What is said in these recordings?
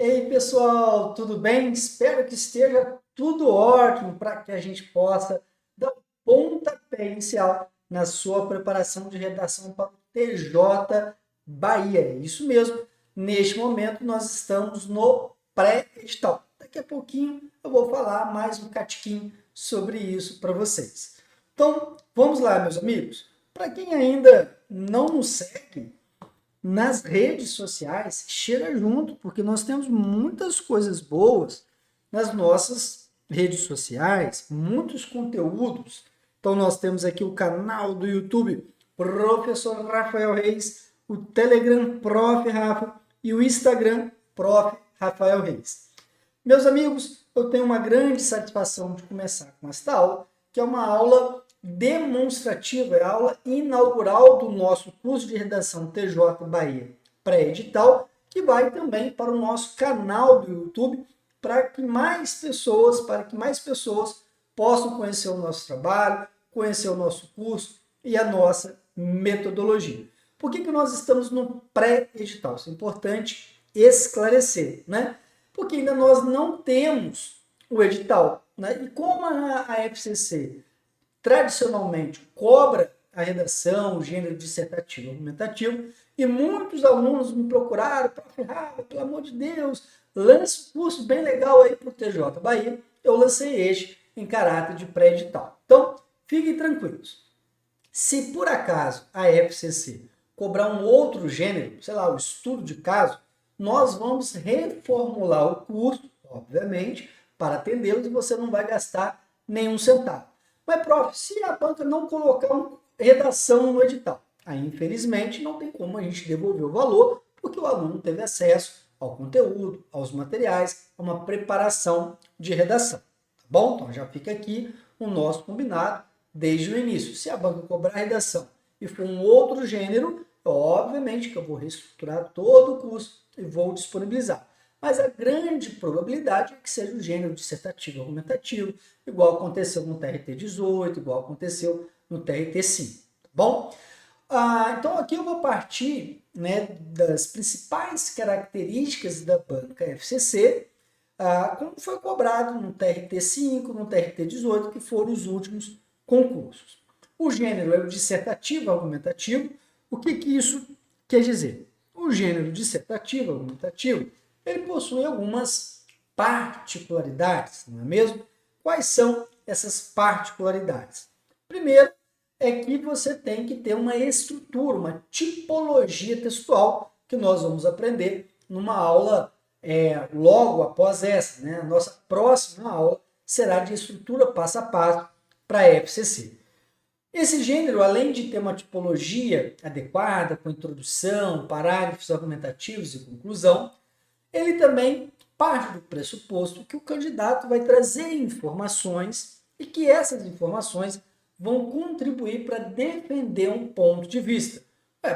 Ei, pessoal, tudo bem? Espero que esteja tudo ótimo para que a gente possa dar um pontapé inicial na sua preparação de redação para o TJ Bahia. É isso mesmo. Neste momento, nós estamos no pré-edital. Daqui a pouquinho eu vou falar mais um catiquinho sobre isso para vocês. Então, vamos lá, meus amigos. Para quem ainda não nos segue, nas redes sociais, chega junto, porque nós temos muitas coisas boas nas nossas redes sociais, muitos conteúdos. Então, nós temos aqui o canal do YouTube Professor Rafael Reis, o Telegram Prof. Rafa e o Instagram Prof. Rafael Reis. Meus amigos, eu tenho uma grande satisfação de começar com esta aula, que é uma aula demonstrativa, é a aula inaugural do nosso curso de redação TJ Bahia pré-edital, que vai também para o nosso canal do YouTube, para que mais pessoas possam conhecer o nosso trabalho, conhecer o nosso curso e a nossa metodologia. Por que nós estamos no pré-edital? Isso é importante esclarecer, né? Porque ainda nós não temos o edital, né? E como a FCC tradicionalmente cobra a redação, o gênero dissertativo argumentativo, e muitos alunos me procuraram para ferrar, pelo amor de Deus, lance um curso bem legal aí para o TJ Bahia. Eu lancei este em caráter de pré-edital. Então, fiquem tranquilos. Se por acaso a FCC cobrar um outro gênero, sei lá, o estudo de caso, nós vamos reformular o curso, obviamente, para atendê-los e você não vai gastar nenhum centavo. Mas, prof, se a banca não colocar uma redação no edital, aí, infelizmente, não tem como a gente devolver o valor, porque o aluno teve acesso ao conteúdo, aos materiais, a uma preparação de redação. Tá bom? Então, já fica aqui o nosso combinado desde o início. Se a banca cobrar a redação e for um outro gênero, obviamente que eu vou reestruturar todo o curso e vou disponibilizar. Mas a grande probabilidade é que seja o gênero dissertativo argumentativo, igual aconteceu no TRT 18, igual aconteceu no TRT 5, tá bom? Então aqui eu vou partir, né, das principais características da banca FCC, como foi cobrado no TRT 5, no TRT 18, que foram os últimos concursos. O gênero é o dissertativo argumentativo. O que isso quer dizer? O gênero dissertativo argumentativo, ele possui algumas particularidades, não é mesmo? Quais são essas particularidades? Primeiro, é que você tem que ter uma estrutura, uma tipologia textual, que nós vamos aprender numa aula logo após essa, né? A nossa próxima aula será de estrutura passo a passo para a FCC. Esse gênero, além de ter uma tipologia adequada, com introdução, parágrafos argumentativos e conclusão, ele também parte do pressuposto que o candidato vai trazer informações e que essas informações vão contribuir para defender um ponto de vista.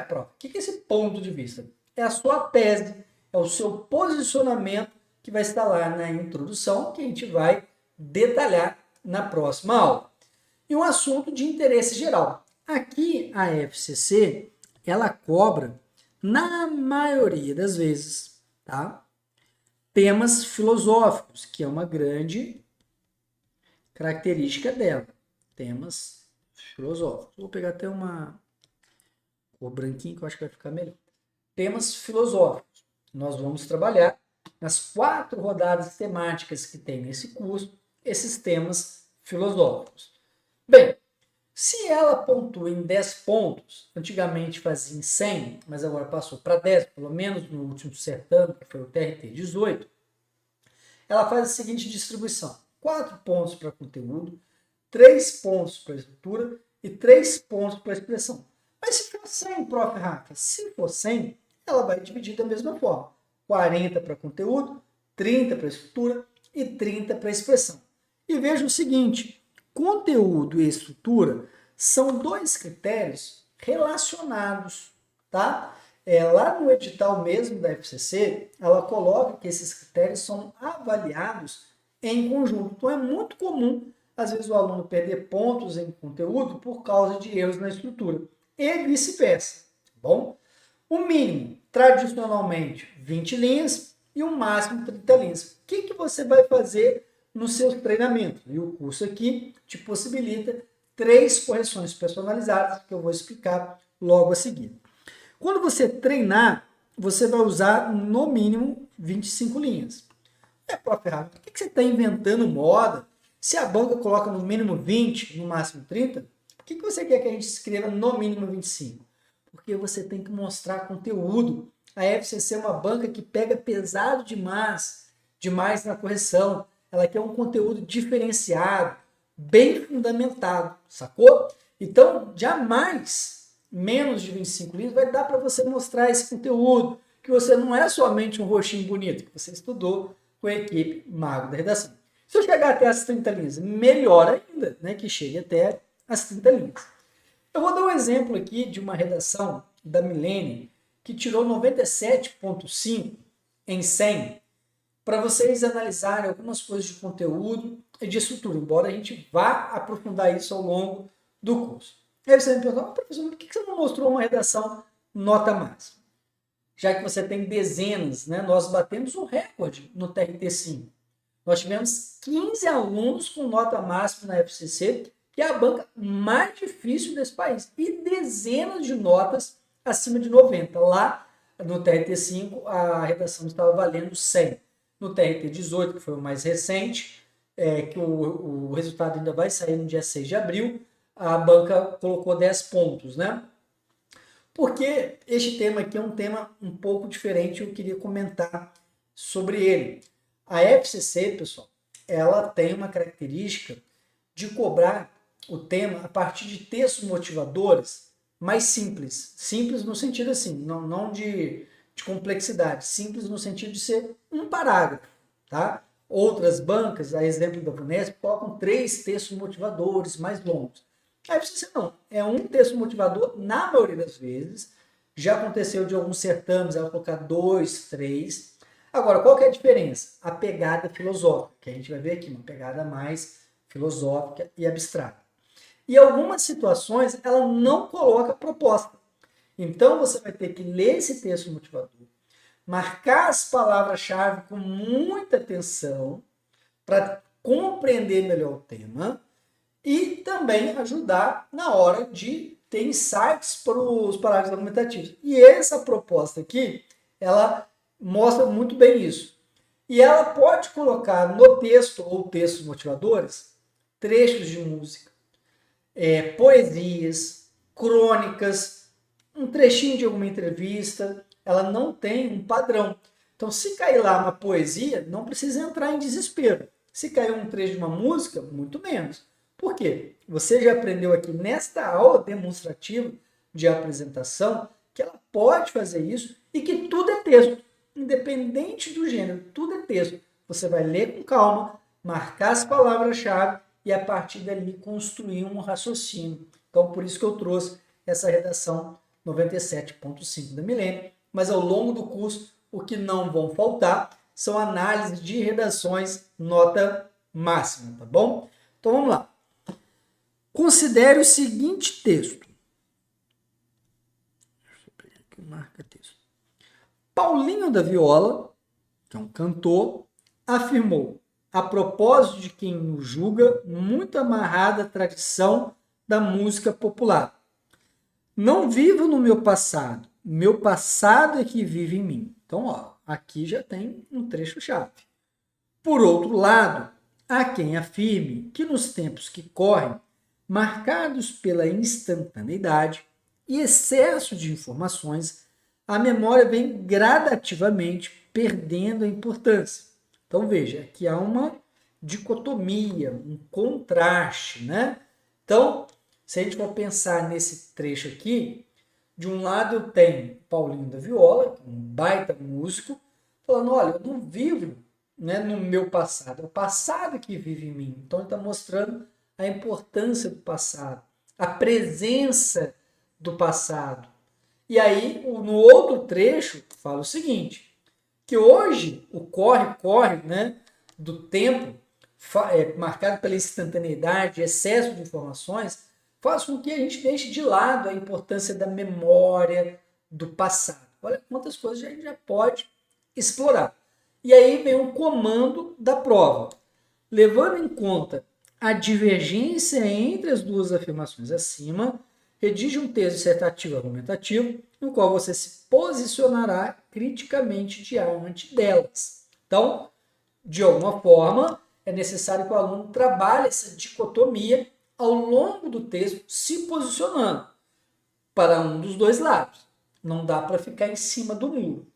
Prof, o que é esse ponto de vista? É a sua tese, é o seu posicionamento que vai estar lá na introdução, que a gente vai detalhar na próxima aula. E um assunto de interesse geral. Aqui a FCC, ela cobra, na maioria das vezes, tá? Temas filosóficos, que é uma grande característica dela. Temas filosóficos. Vou pegar até uma cor branquinho que eu acho que vai ficar melhor. Temas filosóficos. Nós vamos trabalhar nas 4 rodadas temáticas que tem nesse curso, esses temas filosóficos. Bem, se ela pontua em 10 pontos, antigamente fazia em 100, mas agora passou para 10, pelo menos no último certame, que foi o TRT 18, ela faz a seguinte distribuição: 4 pontos para conteúdo, 3 pontos para estrutura e 3 pontos para expressão. Mas se for 100, prof. Rafa, se for 100, ela vai dividir da mesma forma: 40 para conteúdo, 30 para estrutura e 30 para expressão. E veja o seguinte: conteúdo e estrutura são 2 critérios relacionados, tá? Lá no edital mesmo da FCC, ela coloca que esses critérios são avaliados em conjunto. Então é muito comum, às vezes, o aluno perder pontos em conteúdo por causa de erros na estrutura e vice-versa, tá bom? O mínimo, tradicionalmente, 20 linhas, e o máximo 30 linhas. O que você vai fazer nos seus treinamentos? E o curso aqui te possibilita 3 correções personalizadas que eu vou explicar logo a seguir. Quando você treinar, você vai usar no mínimo 25 linhas. Prof. Rafa, por que você está inventando moda? Se a banca coloca no mínimo 20, no máximo 30, por que você quer que a gente escreva no mínimo 25? Porque você tem que mostrar conteúdo. A FCC é uma banca que pega pesado demais na correção. Ela quer um conteúdo diferenciado, bem fundamentado, sacou? Então, jamais menos de 25 linhas vai dar para você mostrar esse conteúdo, que você não é somente um roxinho bonito, que você estudou com a equipe Mago da Redação. Se eu chegar até as 30 linhas, melhor ainda, né, que chegue até as 30 linhas. Eu vou dar um exemplo aqui de uma redação da Milene que tirou 97,5 em 100, para vocês analisarem algumas coisas de conteúdo e de estrutura, embora a gente vá aprofundar isso ao longo do curso. Aí você me pergunta, professor, por que você não mostrou uma redação nota máxima? Já que você tem dezenas, né? Nós batemos um recorde no TRT5. Nós tivemos 15 alunos com nota máxima na FCC, que é a banca mais difícil desse país, e dezenas de notas acima de 90. Lá no TRT5, a redação estava valendo 100. No TRT18, que foi o mais recente, que o resultado ainda vai sair no dia 6 de abril, a banca colocou 10 pontos, né? Porque este tema aqui é um tema um pouco diferente, eu queria comentar sobre ele. A FCC, pessoal, ela tem uma característica de cobrar o tema a partir de textos motivadores mais simples. Simples no sentido assim, não de complexidade, simples no sentido de ser um parágrafo, tá? Outras bancas, a exemplo da Vunesp, colocam 3 textos motivadores mais longos. Aí você não, é um texto motivador na maioria das vezes. Já aconteceu de alguns certames ela colocar 2, 3. Agora, qual que é a diferença? A pegada filosófica, que a gente vai ver aqui, uma pegada mais filosófica e abstrata. E algumas situações ela não coloca proposta. Então você vai ter que ler esse texto motivador, marcar as palavras-chave com muita atenção para compreender melhor o tema e também ajudar na hora de ter insights para os parágrafos argumentativos. E essa proposta aqui, ela mostra muito bem isso. E ela pode colocar no texto ou textos motivadores trechos de música, poesias, crônicas, um trechinho de alguma entrevista. Ela não tem um padrão. Então, se cair lá uma poesia, não precisa entrar em desespero. Se cair um trecho de uma música, muito menos. Por quê? Você já aprendeu aqui nesta aula demonstrativa de apresentação que ela pode fazer isso e que tudo é texto. Independente do gênero, tudo é texto. Você vai ler com calma, marcar as palavras-chave e a partir dali construir um raciocínio. Então, por isso que eu trouxe essa redação 97.5 da Milene. Mas ao longo do curso, o que não vão faltar são análises de redações nota máxima, tá bom? Então vamos lá. Considere o seguinte texto. Deixa eu pegar aqui o marca-texto. Paulinho da Viola, que é um cantor, afirmou, a propósito de quem o julga, muito amarrada à tradição da música popular. Não vivo no meu passado é que vive em mim. Então, ó, aqui já tem um trecho-chave. Por outro lado, há quem afirme que nos tempos que correm, marcados pela instantaneidade e excesso de informações, a memória vem gradativamente perdendo a importância. Então, veja, aqui há uma dicotomia, um contraste, né? Então, se a gente for pensar nesse trecho aqui, de um lado eu tenho Paulinho da Viola, um baita músico, falando, olha, eu não vivo, né, no meu passado, é o passado que vive em mim. Então ele está mostrando a importância do passado, a presença do passado. E aí, no outro trecho, fala o seguinte, que hoje o corre-corre, né, do tempo, marcado pela instantaneidade, excesso de informações, faz com que a gente deixe de lado a importância da memória do passado. Olha quantas coisas a gente já pode explorar. E aí vem um comando da prova. Levando em conta a divergência entre as duas afirmações acima, redige um texto dissertativo argumentativo, no qual você se posicionará criticamente diante delas. Então, de alguma forma, é necessário que o aluno trabalhe essa dicotomia ao longo do texto, se posicionando para um dos dois lados. Não dá para ficar em cima do muro.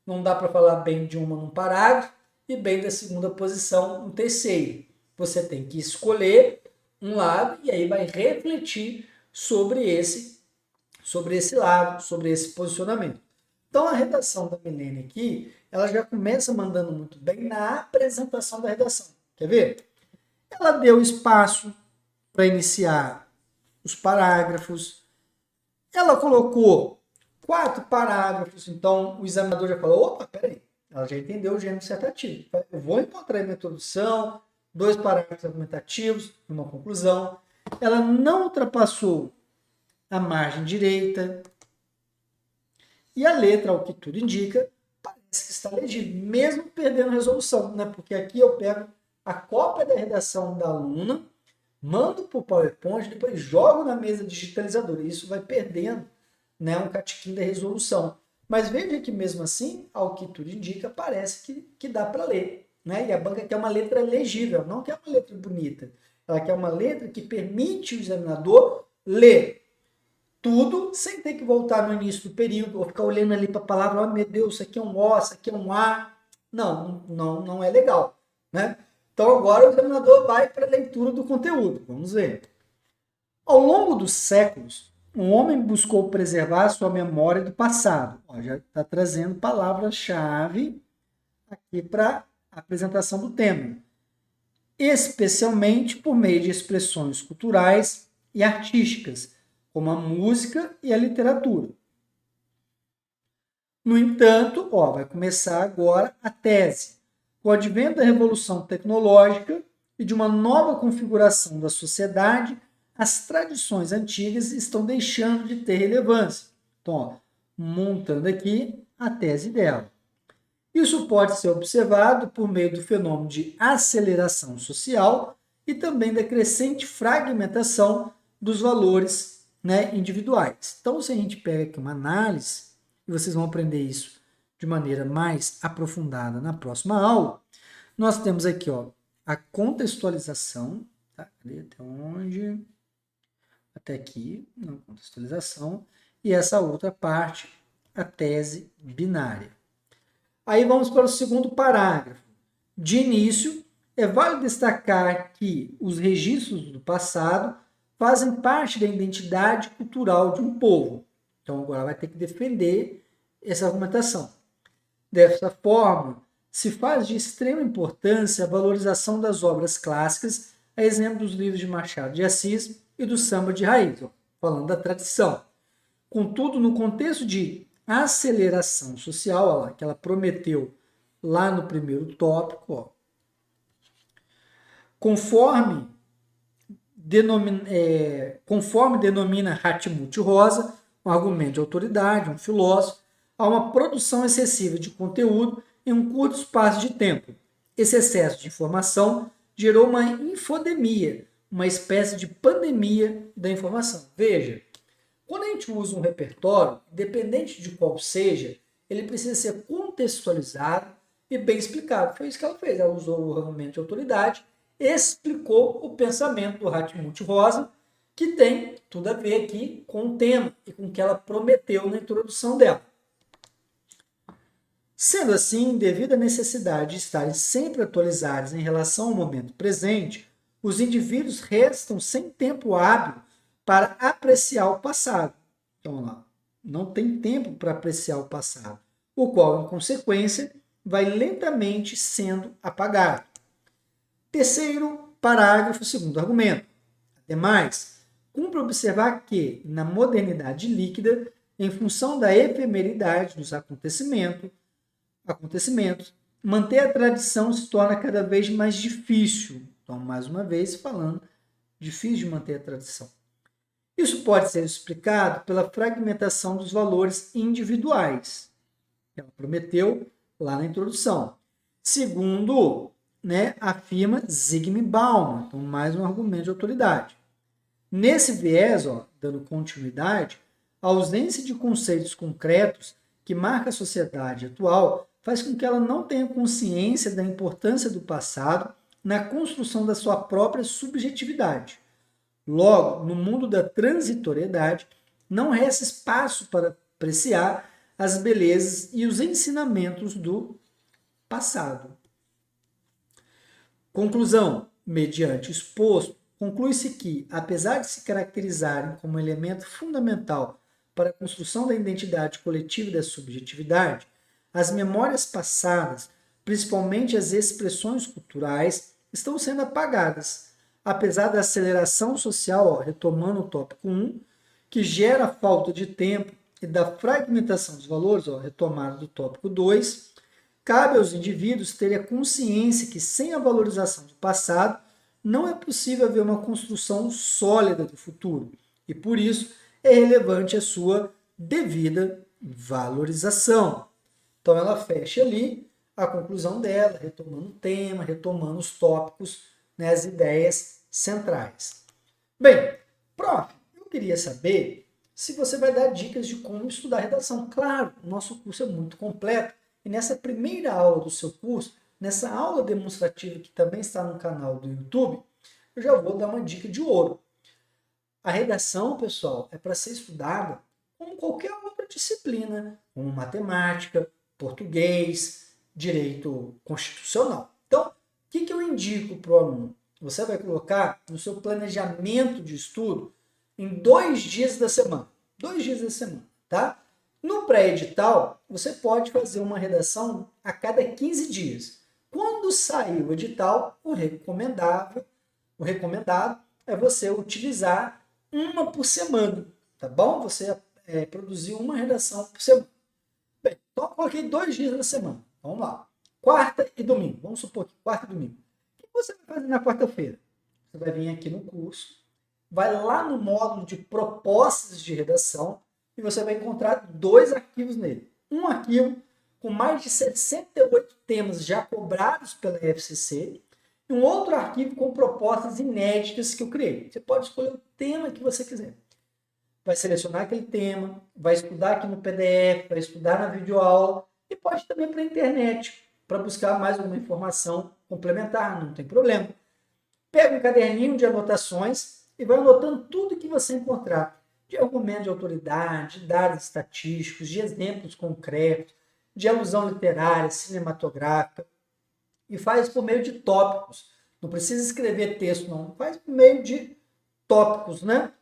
Não dá para falar bem de uma num parágrafo e bem da segunda posição no terceiro. Você tem que escolher um lado e aí vai refletir sobre esse lado, sobre esse posicionamento. Então a redação da Milene aqui, ela já começa mandando muito bem na apresentação da redação. Quer ver? Ela deu espaço para iniciar os parágrafos. Ela colocou 4 parágrafos, então o examinador já falou, opa, peraí, ela já entendeu o gênero dissertativo. Eu vou encontrar uma introdução, 2 parágrafos argumentativos, uma conclusão. Ela não ultrapassou a margem direita. E a letra, ao que tudo indica, parece que está legível, mesmo perdendo resolução, né? Porque aqui eu pego a cópia da redação da aluna, mando para o PowerPoint, depois jogo na mesa digitalizadora. Isso vai perdendo, né, um catiquinho da resolução. Mas veja que mesmo assim, ao que tudo indica, parece que dá para ler. Né? E a banca quer uma letra legível, não quer uma letra bonita. Ela quer uma letra que permite o examinador ler tudo sem ter que voltar no início do período ou ficar olhando ali para a palavra, oh meu Deus, isso aqui é um O, isso aqui é um A. Não é legal. Né? Então agora o examinador vai para a leitura do conteúdo. Vamos ver. Ao longo dos séculos, um homem buscou preservar sua memória do passado. Ó, já está trazendo palavra-chave aqui para a apresentação do tema. Especialmente por meio de expressões culturais e artísticas, como a música e a literatura. No entanto, vai começar agora a tese. Com o advento da revolução tecnológica e de uma nova configuração da sociedade, as tradições antigas estão deixando de ter relevância. Então, montando aqui a tese dela. Isso pode ser observado por meio do fenômeno de aceleração social e também da crescente fragmentação dos valores, né, individuais. Então, se a gente pega aqui uma análise, e vocês vão aprender isso de maneira mais aprofundada na próxima aula, nós temos aqui a contextualização, tá? Até onde? Até aqui, na contextualização, e essa outra parte, a tese binária. Aí vamos para o segundo parágrafo. De início, é válido destacar que os registros do passado fazem parte da identidade cultural de um povo. Então, agora vai ter que defender essa argumentação. Dessa forma, se faz de extrema importância a valorização das obras clássicas, a exemplo dos livros de Machado de Assis e do samba de raiz, falando da tradição. Contudo, no contexto de aceleração social, que ela prometeu lá no primeiro tópico, conforme denomina Hatimuth Rosa, um argumento de autoridade, um filósofo, há uma produção excessiva de conteúdo em um curto espaço de tempo. Esse excesso de informação gerou uma infodemia, uma espécie de pandemia da informação. Veja, quando a gente usa um repertório, independente de qual seja, ele precisa ser contextualizado e bem explicado. Foi isso que ela fez. Ela usou o argumento de autoridade, explicou o pensamento do Hatimuth Rosa, que tem tudo a ver aqui com o tema e com o que ela prometeu na introdução dela. Sendo assim, devido à necessidade de estarem sempre atualizados em relação ao momento presente, os indivíduos restam sem tempo hábil para apreciar o passado. Então, não tem tempo para apreciar o passado, o qual, em consequência, vai lentamente sendo apagado. Terceiro parágrafo, segundo argumento. Ademais, cumpre observar que, na modernidade líquida, em função da efemeridade dos acontecimentos, manter a tradição se torna cada vez mais difícil. Então, mais uma vez, falando, difícil de manter a tradição. Isso pode ser explicado pela fragmentação dos valores individuais, que ela prometeu lá na introdução. segundo, né, afirma Zygmunt Bauman. Então, mais um argumento de autoridade. Nesse viés, dando continuidade, a ausência de conceitos concretos que marca a sociedade atual faz com que ela não tenha consciência da importância do passado na construção da sua própria subjetividade. Logo, no mundo da transitoriedade, não resta espaço para apreciar as belezas e os ensinamentos do passado. Conclusão: mediante o exposto, conclui-se que, apesar de se caracterizarem como elemento fundamental para a construção da identidade coletiva e da subjetividade, as memórias passadas, principalmente as expressões culturais, estão sendo apagadas, apesar da aceleração social, retomando o tópico 1, que gera falta de tempo, e da fragmentação dos valores, retomada do tópico 2, cabe aos indivíduos terem a consciência que, sem a valorização do passado, não é possível haver uma construção sólida do futuro, e por isso é relevante a sua devida valorização. Então ela fecha ali a conclusão dela, retomando o tema, retomando os tópicos, né, as ideias centrais. Bem, prof, eu queria saber se você vai dar dicas de como estudar redação. Claro, o nosso curso é muito completo e nessa primeira aula do seu curso, nessa aula demonstrativa que também está no canal do YouTube, eu já vou dar uma dica de ouro. A redação, pessoal, é para ser estudada como qualquer outra disciplina, como matemática, português, direito constitucional. Então, o que eu indico para o aluno? Você vai colocar no seu planejamento de estudo em 2 dias da semana. 2 dias da semana, tá? No pré-edital, você pode fazer uma redação a cada 15 dias. Quando sair o edital, o recomendado é você utilizar uma por semana, tá bom? Você produzir uma redação por semana. Bem, então eu coloquei 2 dias da semana. Vamos lá. Quarta e domingo. Vamos supor que quarta e domingo. O que você vai fazer na quarta-feira? Você vai vir aqui no curso, vai lá no módulo de propostas de redação e você vai encontrar 2 arquivos nele. Um arquivo com mais de 68 temas já cobrados pela FCC e um outro arquivo com propostas inéditas que eu criei. Você pode escolher o tema que você quiser. Vai selecionar aquele tema, vai estudar aqui no PDF, vai estudar na videoaula e pode também para a internet para buscar mais alguma informação complementar, não tem problema. Pega um caderninho de anotações e vai anotando tudo que você encontrar de argumento de autoridade, de dados estatísticos, de exemplos concretos, de alusão literária, cinematográfica, e faz por meio de tópicos. Não precisa escrever texto, não. Faz por meio de tópicos, né?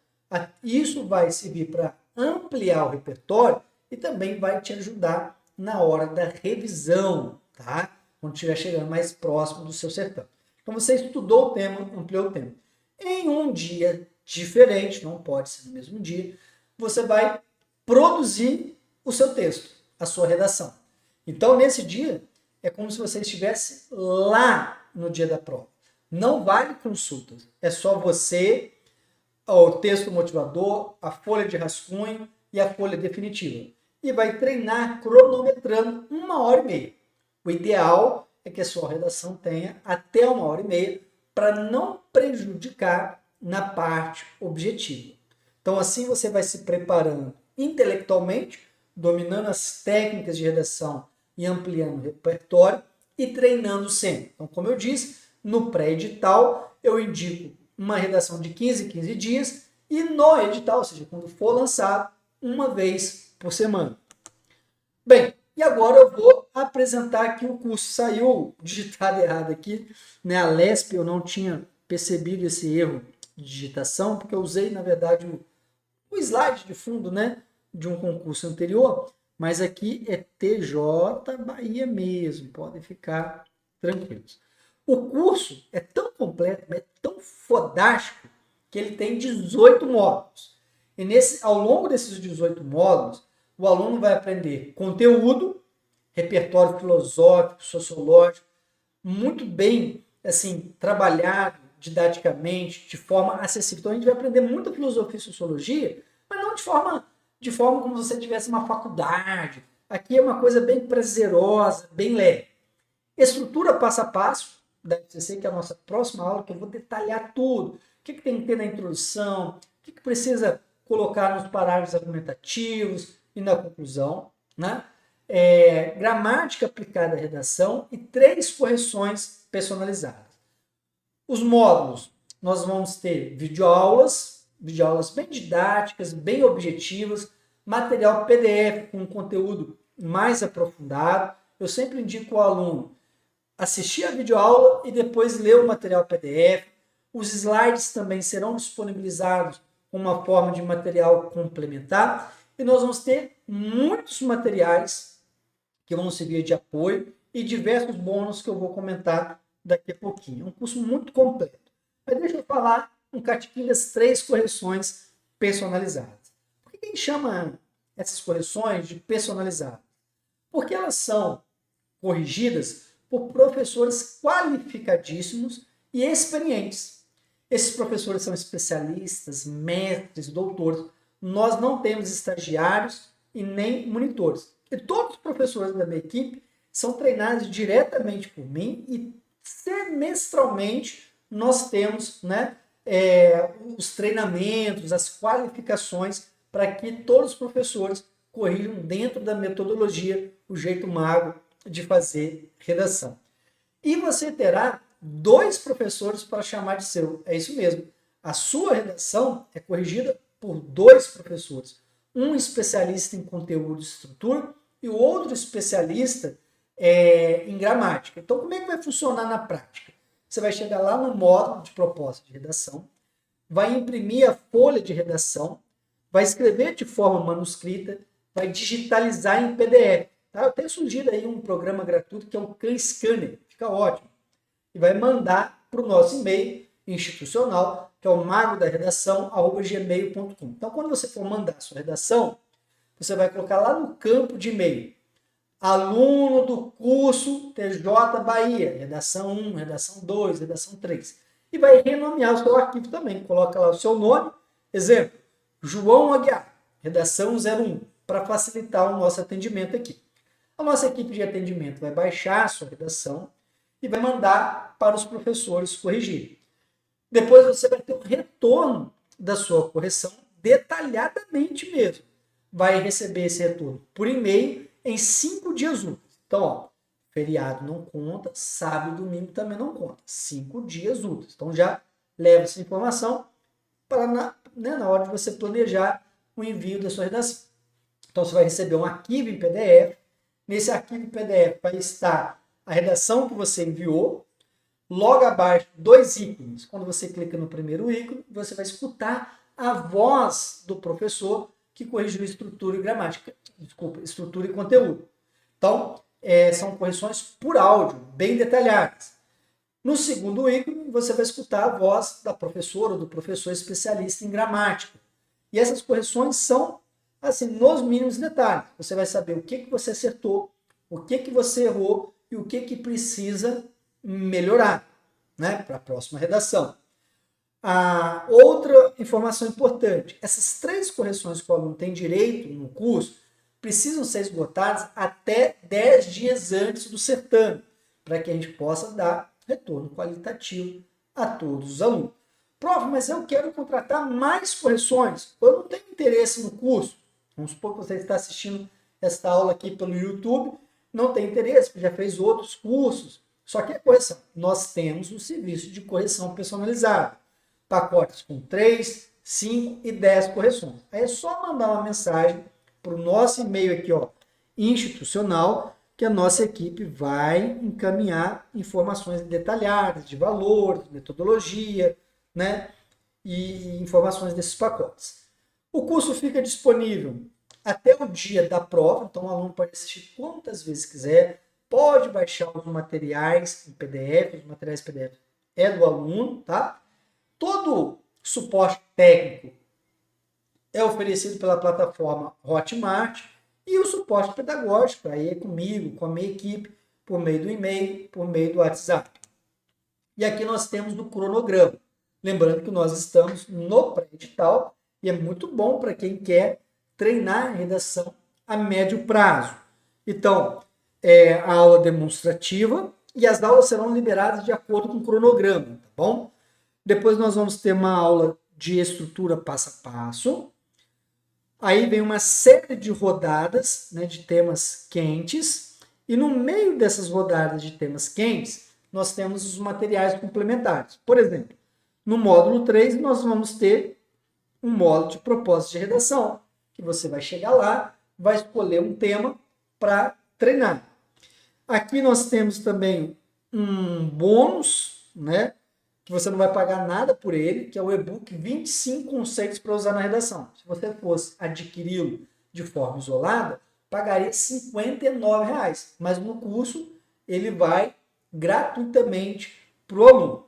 Isso vai servir para ampliar o repertório e também vai te ajudar na hora da revisão, tá? Quando estiver chegando mais próximo do seu certame. Então você estudou o tema, ampliou o tema. Em um dia diferente, não pode ser no mesmo dia, você vai produzir o seu texto, a sua redação. Então, nesse dia, é como se você estivesse lá no dia da prova. Não vale consultas, é só você, o texto motivador, a folha de rascunho e a folha definitiva. E vai treinar cronometrando 1h30. O ideal é que a sua redação tenha até 1h30 para não prejudicar na parte objetiva. Então, assim você vai se preparando intelectualmente, dominando as técnicas de redação e ampliando o repertório e treinando sempre. Então, como eu disse, no pré-edital eu indico uma redação de 15 em 15 dias e no edital, ou seja, quando for lançado, uma vez por semana. Bem, e agora eu vou apresentar aqui o curso. Saiu digitado errado aqui, né? A LESP, eu não tinha percebido esse erro de digitação, porque eu usei, na verdade, o slide de fundo, né, de um concurso anterior, mas aqui é TJ Bahia mesmo, podem ficar tranquilos. O curso é tão completo, é tão fodástico, que ele tem 18 módulos. E ao longo desses 18 módulos, o aluno vai aprender conteúdo, repertório filosófico, sociológico, muito bem assim, trabalhado didaticamente, de forma acessível. Então a gente vai aprender muita filosofia e sociologia, mas não de forma como se você tivesse uma faculdade. Aqui é uma coisa bem prazerosa, bem leve. Estrutura passo a passo da FCC, que é a nossa próxima aula, que eu vou detalhar tudo. O que tem que ter na introdução, o que precisa colocar nos parágrafos argumentativos e na conclusão, né? Gramática aplicada à redação e 3 correções personalizadas. Os módulos, nós vamos ter videoaulas bem didáticas, bem objetivas, material PDF com conteúdo mais aprofundado. Eu sempre indico ao aluno assistir a videoaula e depois ler o material PDF. Os slides também serão disponibilizados com uma forma de material complementar. E nós vamos ter muitos materiais que vão servir de apoio e diversos bônus que eu vou comentar daqui a pouquinho. É um curso muito completo. Mas deixa eu falar um catiquinho das 3 correções personalizadas. Por que a gente chama essas correções de personalizadas? Porque elas são corrigidas por professores qualificadíssimos e experientes. Esses professores são especialistas, mestres, doutores. Nós não temos estagiários e nem monitores. E todos os professores da minha equipe são treinados diretamente por mim e semestralmente nós temos, né, os treinamentos, as qualificações para que todos os professores corrijam dentro da metodologia, o jeito mago de fazer redação. E você terá 2 professores para chamar de seu. É isso mesmo. A sua redação é corrigida por 2 professores. Um especialista em conteúdo e estrutura e o outro especialista em gramática. Então, como é que vai funcionar na prática? Você vai chegar lá no módulo de proposta de redação, vai imprimir a folha de redação, vai escrever de forma manuscrita, vai digitalizar em PDF. Tá? Eu tenho surgido aí um programa gratuito que é o Khan Scanner, fica ótimo. E vai mandar para o nosso e-mail institucional, que é o magodaredação@gmail.com. Então, quando você for mandar a sua redação, você vai colocar lá no campo de e-mail, aluno do curso TJ Bahia, redação 1, redação 2, redação 3. E vai renomear o seu arquivo também. Coloca lá o seu nome, exemplo, João Aguiar, redação 01, para facilitar o nosso atendimento aqui. A nossa equipe de atendimento vai baixar a sua redação e vai mandar para os professores corrigirem. Depois você vai ter o retorno da sua correção detalhadamente mesmo. Vai receber esse retorno por e-mail em 5 dias úteis. Então, ó, feriado não conta, sábado e domingo também não conta. 5 dias úteis. Então, já leva essa informação para na hora de você planejar o envio da sua redação. Então, você vai receber um arquivo em PDF. Nesse arquivo em PDF vai estar a redação que você enviou. Logo abaixo, 2 ícones. Quando você clica no primeiro ícone, você vai escutar a voz do professor que corrigiu estrutura e gramática. Desculpa, estrutura e conteúdo. Então, são correções por áudio, bem detalhadas. No segundo ícone, você vai escutar a voz da professora ou do professor especialista em gramática. E essas correções são, assim, nos mínimos detalhes. Você vai saber o que você acertou, o que você errou e o que precisa melhorar, né, para a próxima redação. A outra informação importante, essas 3 correções que o aluno tem direito no curso precisam ser esgotadas até 10 dias antes do certame, para que a gente possa dar retorno qualitativo a todos os alunos. Prof, mas eu quero contratar mais correções, eu não tenho interesse no curso. Vamos supor que você está assistindo esta aula aqui pelo YouTube, não tem interesse, porque já fez outros cursos, só que é correção. Nós temos um serviço de correção personalizado. Pacotes com 3, 5 e 10 correções. Aí é só mandar uma mensagem para o nosso e-mail aqui, ó, institucional, que a nossa equipe vai encaminhar informações detalhadas de valor, metodologia, né, e informações desses pacotes. O curso fica disponível até o dia da prova, então o aluno pode assistir quantas vezes quiser, pode baixar os materiais em PDF, os materiais PDF é do aluno, tá? Todo suporte técnico é oferecido pela plataforma Hotmart e o suporte pedagógico aí é comigo, com a minha equipe, por meio do e-mail, por meio do WhatsApp. E aqui nós temos o cronograma. Lembrando que nós estamos no pré-edital e é muito bom para quem quer treinar a redação a médio prazo. Então, a aula demonstrativa, e as aulas serão liberadas de acordo com o cronograma, tá bom? Depois nós vamos ter uma aula de estrutura passo a passo. Aí vem uma série de rodadas, né, de temas quentes. E no meio dessas rodadas de temas quentes, nós temos os materiais complementares. Por exemplo, no módulo 3, nós vamos ter um módulo de propósito de redação, que você vai chegar lá, vai escolher um tema para treinar. Aqui nós temos também um bônus, né, que você não vai pagar nada por ele, que é o e-book 25 conceitos para usar na redação. Se você fosse adquiri-lo de forma isolada, pagaria R$ 59, mas no curso ele vai gratuitamente para o aluno.